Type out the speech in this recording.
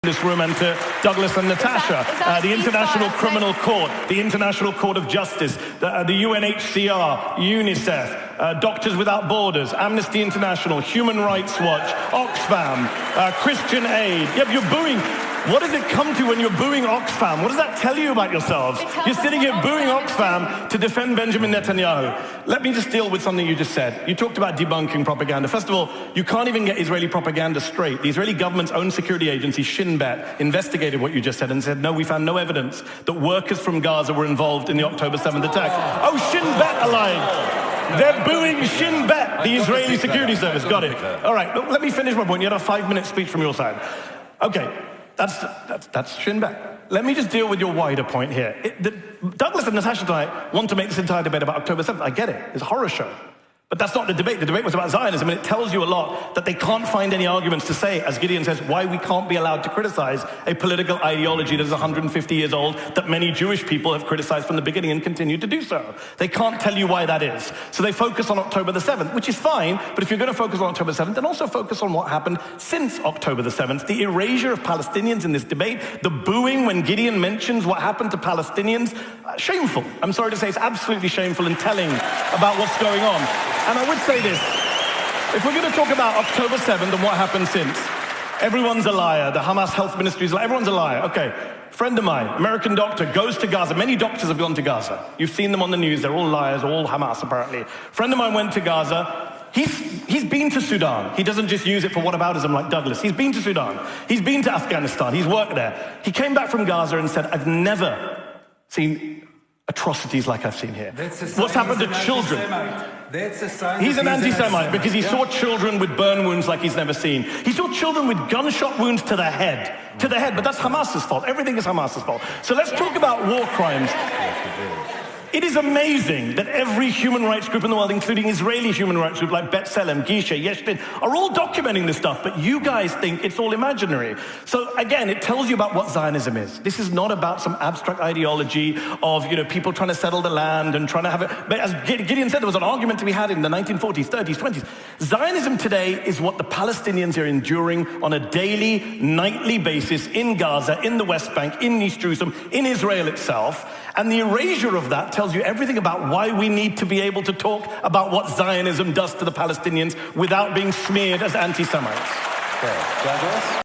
This room, and to Douglas and Natasha, the International Criminal Court, the International Court of Justice, the UNHCR, UNICEF, Doctors Without Borders, Amnesty International, Human Rights Watch, Oxfam, Christian Aid. Yep, you're booing. What does it come to when you're booing Oxfam? What does that tell you about yourselves? You're sitting here booing Oxfam to defend Benjamin Netanyahu. Let me just deal with something you just said. You talked about debunking propaganda. First of all, you can't even get Israeli propaganda straight. The Israeli government's own security agency, Shin Bet, investigated what you just said and said, no, we found no evidence that workers from Gaza were involved in the October 7th attack. Oh, Shin Bet alive. They're booing Shin Bet, the Israeli security service. Got it. All right, let me finish my point. You had a 5-minute speech from your side. Okay. That's Shin Bet. Let me just deal with your wider point here. Douglas and Natasha tonight want to make this entire debate about October 7th. I get it. It's a horror show. But that's not the debate. The debate was about Zionism, and it tells you a lot that they can't find any arguments to say, as Gideon says, why we can't be allowed to criticize a political ideology that is 150 years old, that many Jewish people have criticized from the beginning and continue to do so. They can't tell you why that is. So they focus on October the 7th, which is fine, but if you're going to focus on October 7th, then also focus on what happened since October the 7th, the erasure of Palestinians in this debate, the booing when Gideon mentions what happened to Palestinians. Shameful. I'm sorry to say, it's absolutely shameful and telling about what's going on. And I would say this, if we're going to talk about October 7th and what happened since, everyone's a liar, the Hamas health ministry is a liar, everyone's a liar. Okay, friend of mine, American doctor, goes to Gaza. Many doctors have gone to Gaza. You've seen them on the news, they're all liars, all Hamas apparently. Friend of mine went to Gaza. He's been to Sudan. He doesn't just use it for whataboutism like Douglas. He's been to Sudan. He's been to Afghanistan. He's worked there. He came back from Gaza and said, I've never seen atrocities like I've seen here. What's happened to children? He's an anti-Semite because he saw children with burn wounds like he's never seen. He saw children with gunshot wounds to the head. To the head, but that's Hamas's fault. Everything is Hamas's fault. So let's talk about war crimes. It is amazing that every human rights group in the world, including Israeli human rights groups like B'Tselem, Gisha, Yeshtin, are all documenting this stuff, but you guys think it's all imaginary. So again, it tells you about what Zionism is. This is not about some abstract ideology of, people trying to settle the land and trying to have it. But as Gideon said, there was an argument to be had in the 1940s, 30s, 20s. Zionism today is what the Palestinians are enduring on a daily, nightly basis in Gaza, in the West Bank, in East Jerusalem, in Israel itself. And the erasure of that tells you everything about why we need to be able to talk about what Zionism does to the Palestinians without being smeared as anti-Semites. Okay. Douglas?